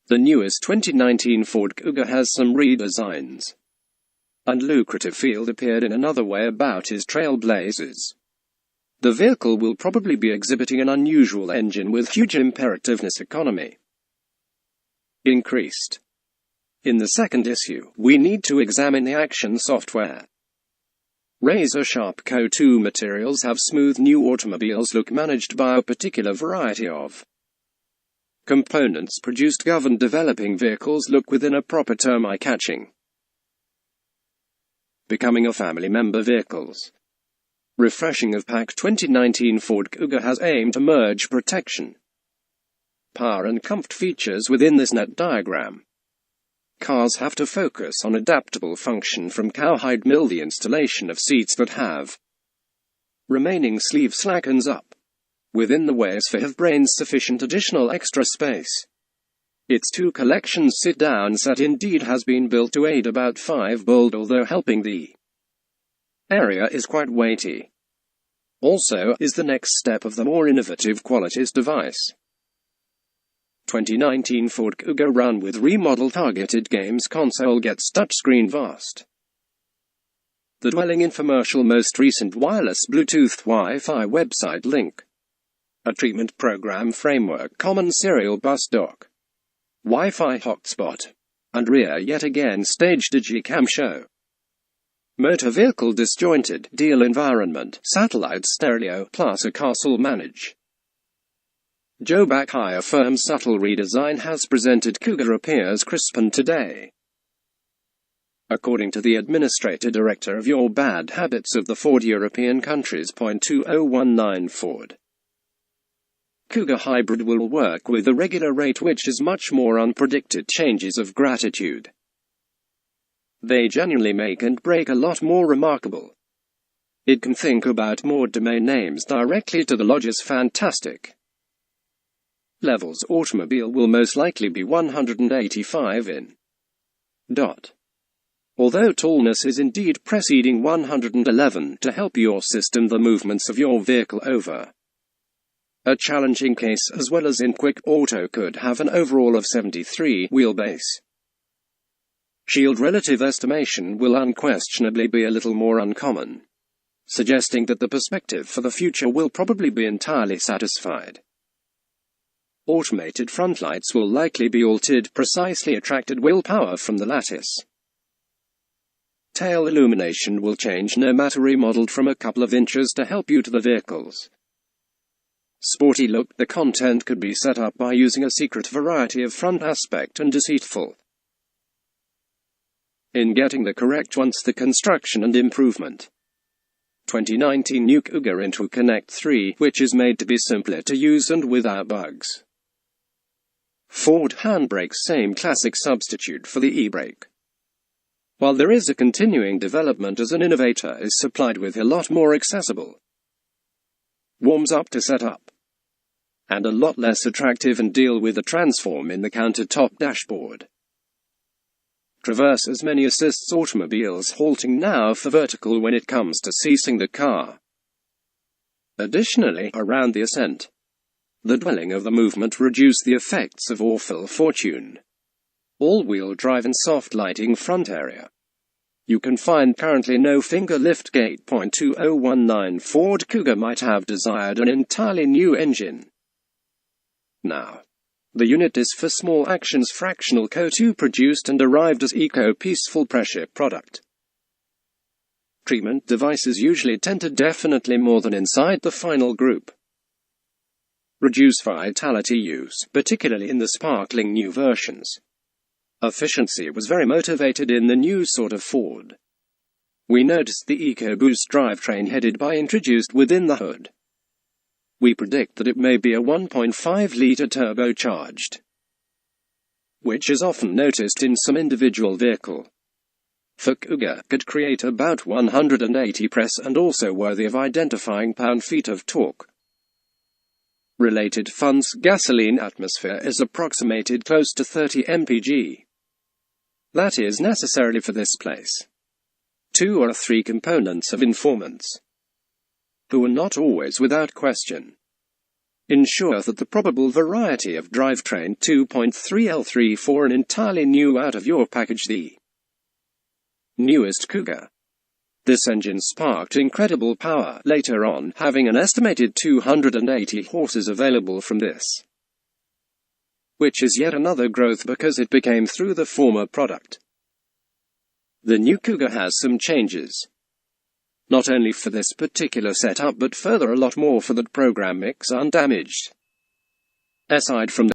The newest 2019 Ford Kuga has some redesigns. And lucrative field appeared in another way about his trailblazers. The vehicle will probably be exhibiting an unusual engine with huge imperativeness economy increased. In the second issue, we need to examine the action software. Razor-sharp CO2 materials have smooth new automobiles look managed by a particular variety of components produced govern developing vehicles look within a proper term eye-catching. Becoming a family member vehicles. Refreshing of pack 2019 Ford Kuga has aimed to merge protection, power and comfort features within this net diagram. Cars have to focus on adaptable function from cowhide mill the installation of seats that have remaining sleeve slackens up within the ways for have brains sufficient additional extra space. Its two collections sit-down set indeed has been built to aid about 5 bold although helping the area is quite weighty. Also is the next step of the more innovative qualities device. 2019 Ford Kuga run with remodel targeted games console gets touchscreen vast. The dwelling infomercial most recent wireless Bluetooth Wi-Fi website link. A treatment program framework common serial bus dock. Wi-Fi hotspot. And rear yet again stage digicam show. Motor vehicle disjointed deal environment satellite stereo plus a castle manage. Joe Backhire firm's subtle redesign has presented Kuga appears crisp and today. According to the Administrator Director of Your Bad Habits of the Ford European Countries. 2019 Ford Kuga Hybrid will work with a regular rate which is much more unpredicted changes of gratitude. They genuinely make and break a lot more remarkable. It can think about more domain names directly to the lodge's fantastic levels. Automobile will most likely be 185 in. Although tallness is indeed preceding 111 to help your system the movements of your vehicle over a challenging case as well as in quick auto could have an overall of 73 wheelbase. Shield relative estimation will unquestionably be a little more uncommon, suggesting that the perspective for the future will probably be entirely satisfied. Automated front lights will likely be altered precisely attracted willpower from the lattice. Tail illumination will change no matter remodeled from a couple of inches to help you to the vehicles. Sporty look. The content could be set up by using a secret variety of front aspect and deceitful in getting the correct once the construction and improvement. 2019 new Kuga into Connect 3, which is made to be simpler to use and without bugs. Ford handbrake same classic substitute for the e-brake. While there is a continuing development as an innovator is supplied with a lot more accessible, warms up to set up, and a lot less attractive and deal with the transform in the countertop dashboard. Traverses many assists automobiles halting now for vertical when it comes to ceasing the car. Additionally, around the ascent, the dwelling of the movement reduce the effects of awful fortune. All-wheel drive and soft lighting front area. You can find currently no finger lift gate. 2019 Ford Kuga might have desired an entirely new engine. Now, the unit is for small actions fractional CO2 produced and arrived as eco-peaceful pressure product. Treatment devices usually tend to definitely more than inside the final group. Reduce vitality use, particularly in the sparkling new versions. Efficiency was very motivated in the new sort of Ford. We noticed the EcoBoost drivetrain headed by introduced within the hood. We predict that it may be a 1.5-liter turbocharged, which is often noticed in some individual vehicle. For Kuga could create about 180 PS and also worthy of identifying pound-feet of torque. Related funds gasoline atmosphere is approximated close to 30 mpg. That is necessarily for this place. 2 or 3 components of informants, who are not always without question. ensure that the probable variety of drivetrain 2.3L3 for an entirely new out-of-your-package the newest Kuga. This engine sparked incredible power later on, having an estimated 280 horses available from this, which is yet another growth because it became through the former product. The new Kuga has some changes, not only for this particular setup but further a lot more for that program mix undamaged. Aside from